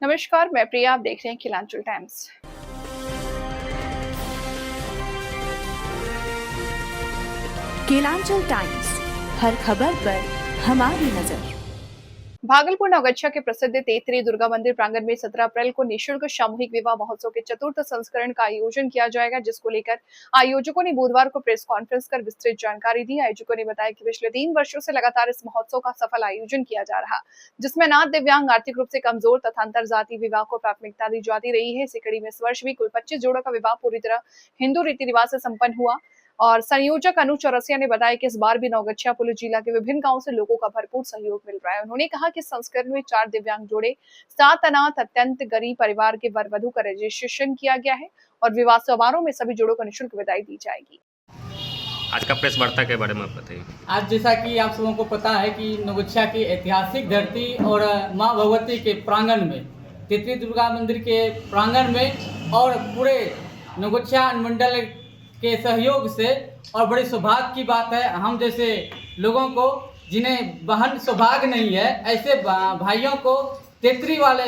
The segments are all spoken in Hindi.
नमस्कार, मैं प्रिया। आप देख रहे हैं खिलांचल टाइम्स। केलांचल टाइम्स, हर खबर पर हमारी नजर। भागलपुर नवगछिया के प्रसिद्ध तेतरी दुर्गा मंदिर प्रांगण में 17 अप्रैल को निःशुल्क सामूहिक विवाह महोत्सव के चतुर्थ संस्करण का आयोजन किया जाएगा, जिसको लेकर आयोजकों ने बुधवार को प्रेस कॉन्फ्रेंस कर विस्तृत जानकारी दी। आयोजकों ने बताया कि पिछले 3 वर्षों से लगातार इस महोत्सव का सफल आयोजन किया जा रहा, जिसमें अनाथ, दिव्यांग, आर्थिक रूप से कमजोर तथा अंतर जाति विवाह को प्राथमिकता दी जाती रही है। इसी कड़ी में इस वर्ष भी कुल 25 जोड़ों का विवाह पूरी तरह हिंदू रीति रिवाज से संपन्न हुआ। और संयोजक अनु चौरसिया ने बताया कि इस बार भी नवगछिया पुलिस जिला के विभिन्न गांवों से लोगों का भरपूर सहयोग मिल रहा है। उन्होंने कहा कि संस्करण में 4 दिव्यांग जोड़े, 7 अनाथ अत्यंत गरीब परिवार के वर वधु का रजिस्ट्रेशन किया गया है और विवाह समारोह में सभी जोड़ों को निःशुल्क विदाई दी जाएगी। आज का प्रेस वार्ता के बारे में आप बताइए। आज जैसा कि आप सबों को पता है कि नवगछिया की ऐतिहासिक धरती और माँ भगवती के प्रांगण में, तेतरी दुर्गा मंदिर के प्रांगण में और पूरे नवगछिया अनुमंडल के सहयोग से, और बड़ी सौभाग्य की बात है, हम जैसे लोगों को जिन्हें बहन सौभाग्य नहीं है, ऐसे भाइयों को तेतरी वाले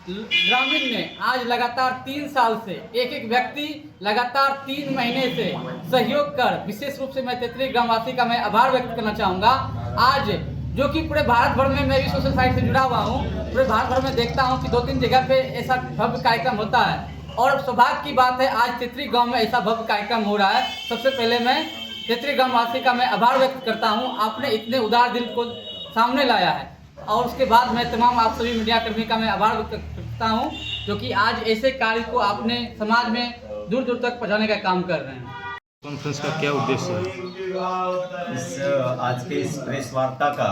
ग्रामीण ने आज लगातार 3 साल से एक व्यक्ति लगातार 3 महीने से सहयोग कर, विशेष रूप से मैं तेतरी ग्रामवासी का मैं आभार व्यक्त करना चाहूँगा। आज जो कि पूरे भारत भर में, मैं भी सोशल साइट से जुड़ा हुआ हूँ, पूरे भारत भर में देखता हूँ कि 2-3 जगह पे ऐसा भव्य कार्यक्रम होता है और सौभाग्य की बात है आज तेतरी गांव में ऐसा भव्य कार्यक्रम हो रहा है। सबसे पहले मैं तेतरी ग्रामवासी का मैं आभार व्यक्त करता हूं, आपने इतने उदार दिल को सामने लाया है। और उसके बाद मैं तमाम आप सभी मीडिया कर्मी का मैं आभार व्यक्त करता हूं, जो कि आज ऐसे कार्य को आपने समाज में दूर दूर तक पहुँचाने का काम कर रहे हैं। कॉन्फ्रेंस का क्या उद्देश्य है? आज के इस प्रेस वार्ता का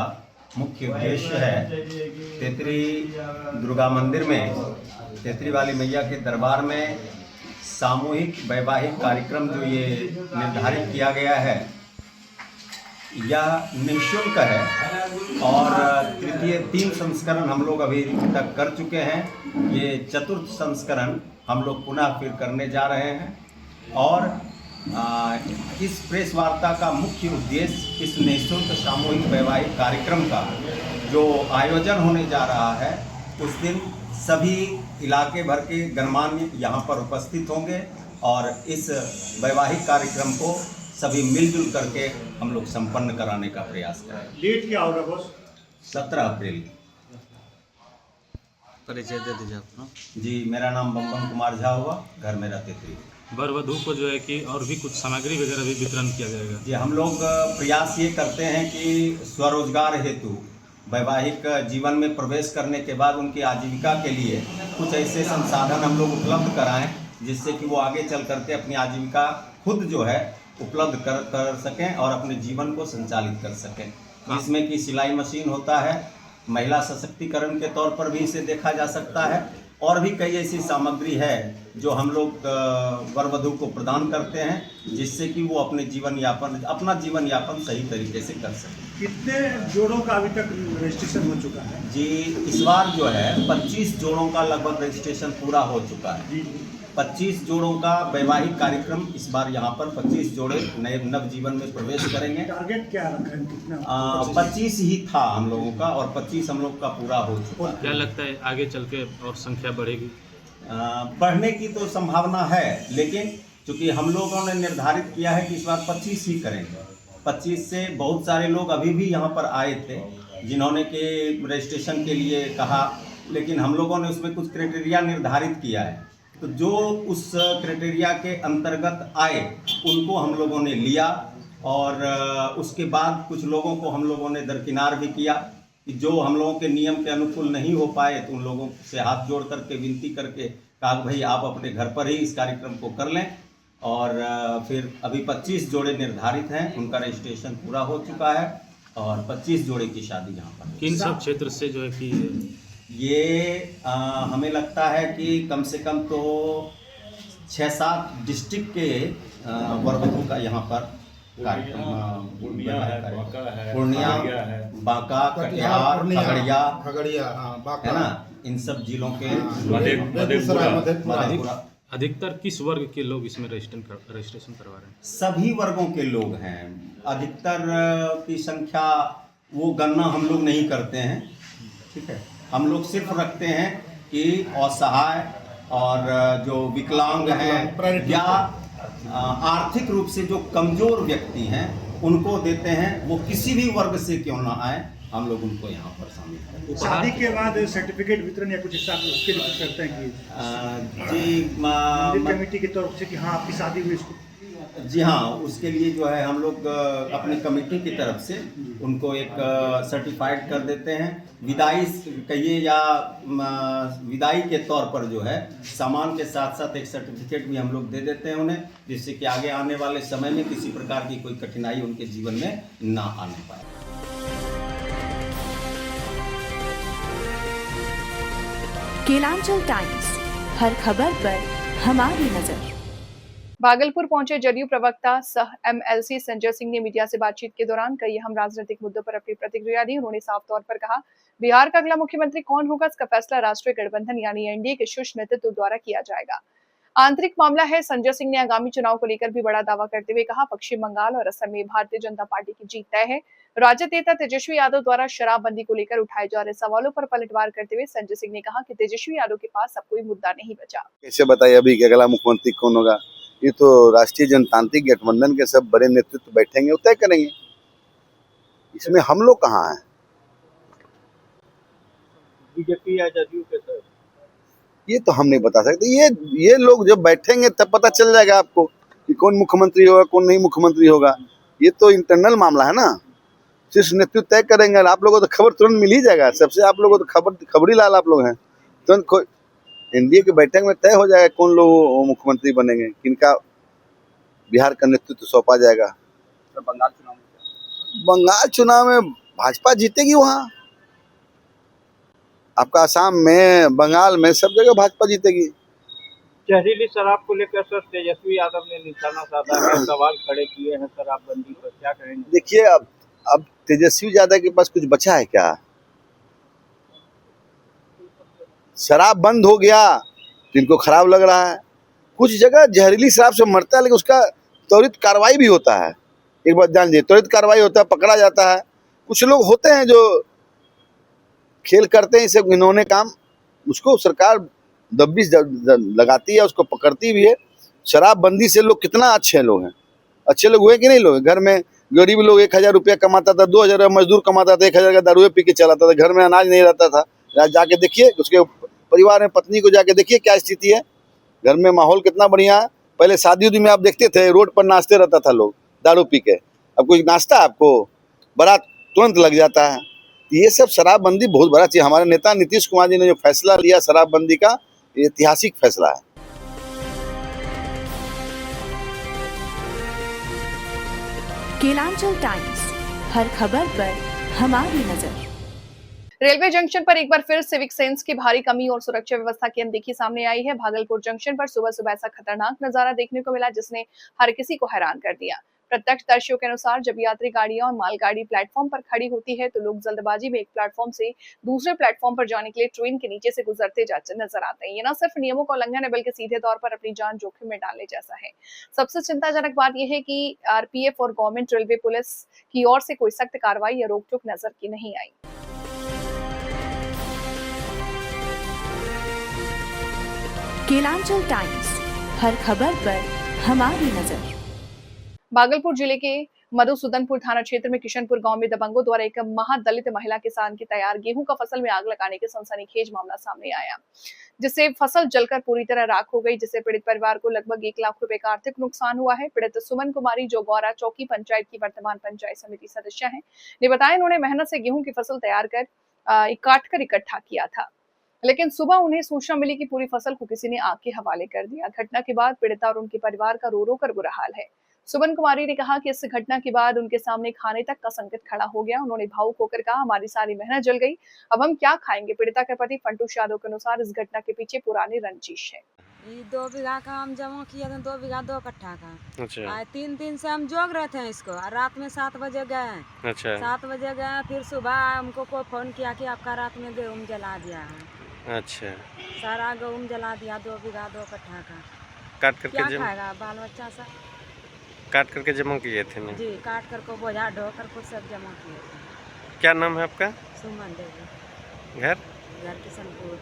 मुख्य उद्देश्य है तेतरी दुर्गा मंदिर में, तेतरी वाली मैया के दरबार में सामूहिक वैवाहिक कार्यक्रम जो ये निर्धारित किया गया है, यह निःशुल्क है और तृतीय 3 संस्करण हम लोग अभी तक कर चुके हैं। ये चतुर्थ संस्करण हम लोग पुनः फिर करने जा रहे हैं और इस प्रेस वार्ता का मुख्य उद्देश्य इस निःशुल्क सामूहिक वैवाहिक कार्यक्रम का जो आयोजन होने जा रहा है, उस दिन सभी इलाके भर के गणमान्य यहाँ पर उपस्थित होंगे और इस वैवाहिक कार्यक्रम को सभी मिलजुल करके हम लोग संपन्न कराने का प्रयास करें। डेट क्या होगा बॉस? 17 अप्रैल। परिचय दे दीजिए अपना। जी, मेरा नाम बम कुमार झा हुआ, घर मेरा तेतरी। वर वधू को जो है कि और भी कुछ सामग्री वगैरह भी वितरण किया जाएगा। जी, हम लोग प्रयास ये करते हैं कि स्वरोजगार हेतु वैवाहिक जीवन में प्रवेश करने के बाद उनकी आजीविका के लिए कुछ ऐसे संसाधन हम लोग उपलब्ध कराएं, जिससे कि वो आगे चल करके अपनी आजीविका खुद जो है उपलब्ध कर सकें और अपने जीवन को संचालित कर सकें। जिसमें कि सिलाई मशीन होता है, महिला सशक्तिकरण के तौर पर भी इसे देखा जा सकता है और भी कई ऐसी सामग्री है जो हम लोग वर वधू को प्रदान करते हैं, जिससे कि वो अपना जीवन यापन सही तरीके से कर सकें। कितने जोड़ों का अभी तक रजिस्ट्रेशन हो चुका है? जी, इस बार जो है 25 जोड़ों का लगभग रजिस्ट्रेशन पूरा हो चुका है जी। 25 जोड़ों का वैवाहिक कार्यक्रम इस बार यहाँ पर 25 जोड़े नए नव जीवन में प्रवेश करेंगे। टारगेट क्या रखा है, कितना? 25 ही था हम लोगों का और 25 हम लोग का पूरा हो चुका है। क्या लगता है आगे चल के और संख्या बढ़ेगी? बढ़ने की तो संभावना है, लेकिन चूँकि हम लोगों ने निर्धारित किया है कि इस बार 25 ही करेंगे। 25 से बहुत सारे लोग अभी भी यहाँ पर आए थे जिन्होंने के रजिस्ट्रेशन के लिए कहा, लेकिन हम लोगों ने उसमें कुछ क्राइटेरिया निर्धारित किया है, तो जो उस क्राइटेरिया के अंतर्गत आए उनको हम लोगों ने लिया और उसके बाद कुछ लोगों को हम लोगों ने दरकिनार भी किया कि जो हम लोगों के नियम के अनुकूल नहीं हो पाए, तो उन लोगों से हाथ जोड़ करके विनती करके कहा भाई आप अपने घर पर ही इस कार्यक्रम को कर लें। और फिर अभी 25 जोड़े निर्धारित हैं, उनका रजिस्ट्रेशन पूरा हो चुका है और 25 जोड़े की शादी यहाँ पर। किन सब क्षेत्र से जो है कि ये हमें लगता है कि कम से कम तो 6-7 डिस्ट्रिक्ट के वर वधू का यहाँ पर कार्यक्रम, पूर्णिया, बांका, कटिहार, खगड़िया है ना, इन सब जिलों के मधेपुरा। अधिकतर किस वर्ग के लोग इसमें रजिस्ट्रेशन करवा रहे हैं? सभी वर्गों के लोग हैं। अधिकतर की संख्या वो गणना हम लोग नहीं करते हैं, ठीक है। हम लोग सिर्फ रखते हैं कि असहाय और जो विकलांग हैं या आर्थिक रूप से जो कमजोर व्यक्ति हैं उनको देते हैं। वो किसी भी वर्ग से क्यों ना आए, हम लोग उनको यहाँ पर शामिल करें। शादी के बाद सर्टिफिकेट वितरण या कुछ हिसाब उसके लिए कुछ करते हैं कि जी मंदिर कमेटी की तरफ से कि हाँ आपकी शादी हुई इसको? जी हाँ, उसके लिए जो है हम लोग अपनी कमेटी की तरफ से उनको एक सर्टिफाइड कर देते हैं। विदाई कहिए या विदाई के तौर पर जो है सामान के साथ साथ एक सर्टिफिकेट भी हम लोग दे देते हैं उन्हें, जिससे कि आगे आने वाले समय में किसी प्रकार की कोई कठिनाई उनके जीवन में ना आने पाए। केलांचल टाइम्स, हर खबर पर हमारी नजर। भागलपुर पहुंचे जदयू प्रवक्ता सह एमएलसी संजय सिंह ने मीडिया से बातचीत के दौरान कई अहम राजनीतिक मुद्दों पर अपनी प्रतिक्रिया दी। उन्होंने साफ तौर पर कहा, बिहार का अगला मुख्यमंत्री कौन होगा इसका फैसला राष्ट्रीय गठबंधन यानी एनडीए के शीर्ष नेतृत्व द्वारा किया जाएगा। आंतरिक मामला है। संजय सिंह ने आगामी चुनाव को लेकर भी बड़ा दावा करते हुए कहा, पश्चिम बंगाल और असम में भारतीय जनता पार्टी की जीत तय है। राजद नेता तेजस्वी यादव द्वारा शराबबंदी को लेकर उठाए जा रहे सवालों पर पलटवार करते हुए संजय सिंह ने कहा कि तेजस्वी यादव के पास अब कोई मुद्दा नहीं बचा। कैसे बताइए अभी कि अगला मुख्यमंत्री कौन होगा? ये तो राष्ट्रीय जनतांत्रिक गठबंधन के सब बड़े नेतृत्व बैठेंगे और तय करेंगे। इसमें हम लोग कहाँ हैं? बीजेपी या जदयू के सर, ये तो हम नहीं बता सकते। ये लोग जब बैठेंगे तब पता चल जाएगा आपको कि कौन मुख्यमंत्री होगा कौन नहीं मुख्यमंत्री होगा। ये तो इंटरनल मामला है ना, शीर्ष नेतृत्व तय करेंगे। आप लोगों को तो खबर तुरंत मिल ही जाएगा। सबसे आप लोगों को तो खबरी लाल आप लोग हैं। तुरंत एनडीए के बैठक में तय हो जाएगा कौन लोग मुख्यमंत्री बनेंगे, किनका बिहार का नेतृत्व सौंपा जाएगा। सर बंगाल चुनाव में भाजपा जीतेगी। वहाँ आपका असम में, बंगाल में, सब जगह भाजपा जीतेगी। जहरीली शराब को लेकर सर तेजस्वी यादव ने निशाना साधा है, सवाल खड़े किए हैं शराबबंदी पर, क्या करेंगे? देखिए अब तेजस्वी यादव के पास कुछ बचा है क्या? शराब बंद हो गया तो इनको खराब लग रहा है। कुछ जगह जहरीली शराब से मरता है, लेकिन उसका त्वरित कार्रवाई भी होता है। एक बात जान लीजिए, त्वरित कार्रवाई होता है, पकड़ा जाता है। कुछ लोग होते हैं जो खेल करते हैं, इसे इन्होंने काम, उसको सरकार दबिश लगाती है, उसको पकड़ती भी है। शराबबंदी से लोग कितना अच्छे लोग हैं, अच्छे लोग हुए कि नहीं लोग? घर में गरीब लोग 1000 रुपया कमाता था, 2000 रुपया मजदूर कमाता था, 1000 का दारू पी के चलाता था, घर में अनाज नहीं रहता था। जाके देखिए उसके परिवार में, पत्नी को जाके देखिए क्या स्थिति है। घर में माहौल कितना बढ़िया है। पहले शादी उदी में आप देखते थे रोड पर नाचते रहता था लोग दारू पी के। अब कोई नाचता आपको, बारात तुरंत लग जाता है। ये सब शराबबंदी बहुत बड़ा चीज। हमारे नेता नीतीश कुमार जी ने जो फैसला लिया शराबबंदी का, ये ऐतिहासिक फैसला है। केलांचल टाइम्स, हर खबर पर हमारी नजर। रेलवे जंक्शन पर एक बार फिर सिविक सेंस की भारी कमी और सुरक्षा व्यवस्था की अनदेखी सामने आई है। भागलपुर जंक्शन पर सुबह सुबह ऐसा खतरनाक नजारा देखने को मिला जिसने हर किसी को हैरान कर दिया। प्रत्यक्षदर्शियों के अनुसार जब यात्री गाड़ियां और मालगाड़ी प्लेटफॉर्म पर खड़ी होती है तो लोग जल्दबाजी में एक प्लेटफॉर्म से दूसरे प्लेटफॉर्म पर जाने के लिए ट्रेन के नीचे से गुजरते जाते नजर आते हैं। ये न सिर्फ नियमों का उल्लंघन है बल्कि सीधे तौर पर अपनी जान जोखिम में डालने जैसा है। सबसे चिंताजनक बात यह है कि आरपीएफ और गवर्नमेंट रेलवे पुलिस की ओर से कोई सख्त कार्रवाई या रोक टोक नजर की नहीं आई। केलांचल टाइम्स, हर खबर पर हमारी नजर। भागलपुर जिले के मधुसूदनपुर थाना क्षेत्र में किशनपुर गांव में दबंगों द्वारा एक महादलित महिला किसान की तैयार गेहूं का फसल में आग लगाने के सनसनीखेज मामला सामने आया, जिससे फसल जलकर पूरी तरह राख हो गई, जिससे पीड़ित परिवार को लगभग 1 लाख रुपए का आर्थिक नुकसान हुआ है। पीड़ित सुमन कुमारी जो गौरा चौकी पंचायत की वर्तमान पंचायत समिति सदस्य हैं, ने बताया इन्होंने मेहनत से गेहूं की फसल तैयार कर काट कर इकट्ठा किया था, लेकिन सुबह उन्हें सूचना मिली कि पूरी फसल को किसी ने आग के हवाले कर दिया। घटना के बाद पीड़िता और उनके परिवार का रो रो कर बुरा हाल है। सुमन कुमारी ने कहा कि इस घटना के बाद उनके सामने खाने तक का संकट खड़ा हो गया। उन्होंने भावुक होकर कहा, हमारी सारी मेहनत जल गई, अब हम क्या खाएंगे। पीड़िता के पति फंटूश यादव के अनुसार इस घटना के पीछे पुरानी रंजिश है। 2 बीघा का हम जमा किए थे, 2 बीघा 2 कट्ठा का। अच्छा। 3 दिन से हम जोग रहे थे इसको, और रात में 7 बजे गए। अच्छा। 7 बजे गए, फिर सुबह हमको को फोन किया कि आपका रात में गेहूँ जला दिया है। अच्छा। सारा गेहूँ जला दिया, 2 बीघा 2 कट्ठा का। काट करके क्या खाएगा बाल बच्चा सब? काट करके जमा किए थे ना? जी, काट करके बोझा ढो करके सब जमा किए थे। क्या नाम है आपका? सुमन देवी। घर? घर किशनपुर।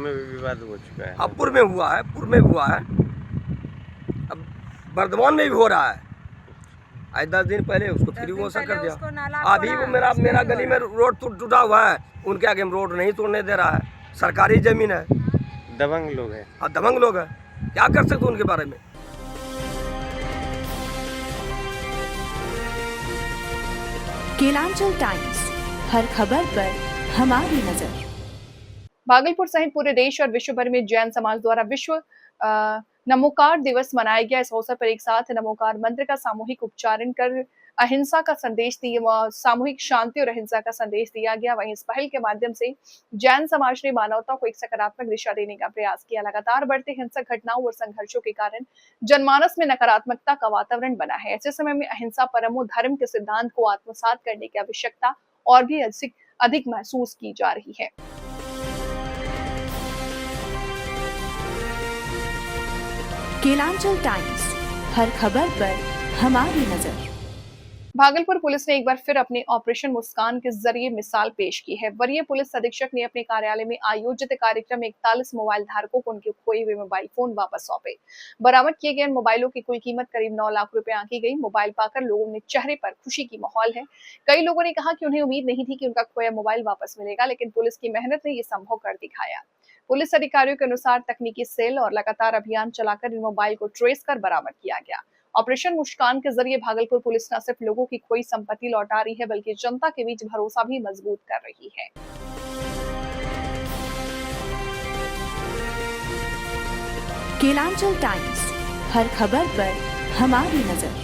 में भी विवाद हो चुका है। हाँ, पूर्व में हुआ है, पूर्व में हुआ है, अब वर्धमान में भी हो रहा है। आज 10 दिन पहले उसको फ्री घोषणा कर दिया। अभी वो मेरा गली में रोड टूटा हुआ है, उनके आगे में रोड नहीं तोड़ने दे रहा है। सरकारी जमीन है, दबंग लोग हैं। हाँ, दबंग लोग हैं, क्या कर सकते उनके बारे में। केलांचल टाइम्स, हर खबर पर हमारी नजर। भागलपुर सहित पूरे देश और विश्व भर में जैन समाज द्वारा विश्व नमोकार दिवस मनाया गया। इस अवसर पर एक साथ नमोकार मंत्र का सामूहिक उच्चारण कर अहिंसा का संदेश दिया, सामूहिक शांति और अहिंसा का संदेश दिया गया। वहीं इस पहल के माध्यम से जैन समाज ने मानवता को एक सकारात्मक दिशा देने का प्रयास किया। लगातार बढ़ते हिंसक घटनाओं और संघर्षों के कारण जनमानस में नकारात्मकता का वातावरण बना है। ऐसे समय में अहिंसा परमो धर्म के सिद्धांत को आत्मसात करने की आवश्यकता और भी अधिक महसूस की जा रही है। केलांचल टाइम्स, हर खबर पर हमारी नजर। भागलपुर पुलिस ने एक बार फिर अपने ऑपरेशन मुस्कान के जरिए मिसाल पेश की है। वरीय पुलिस अधीक्षक ने अपने कार्यालय में आयोजित कार्यक्रम में 41 मोबाइल धारकों को उनके खोए हुए मोबाइल फोन वापस सौंपे। बरामद किए गए मोबाइलों की कुल कीमत करीब 9 लाख रुपए आंकी गई। मोबाइल पाकर लोगों ने चेहरे पर खुशी की माहौल है। कई लोगों ने कहा कि उन्हें उम्मीद नहीं थी कि उनका खोया मोबाइल वापस मिलेगा, लेकिन पुलिस की मेहनत ने ये संभव कर दिखाया। पुलिस अधिकारियों के अनुसार तकनीकी सेल और लगातार अभियान चलाकर इन मोबाइल को ट्रेस कर बरामद किया गया। ऑपरेशन मुस्कान के जरिए भागलपुर पुलिस न सिर्फ लोगों की खोई संपत्ति लौटा रही है, बल्कि जनता के बीच भरोसा भी मजबूत कर रही है। केलांचल टाइम्स, हर खबर पर हमारी नजर।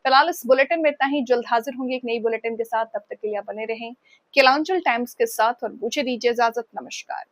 फिलहाल इस बुलेटिन में इतना ही। जल्द हाजिर होंगे एक नई बुलेटिन के साथ। तब तक के लिए बने रहें केलांचल टाइम्स के साथ और मुझे दीजिए इजाजत। नमस्कार।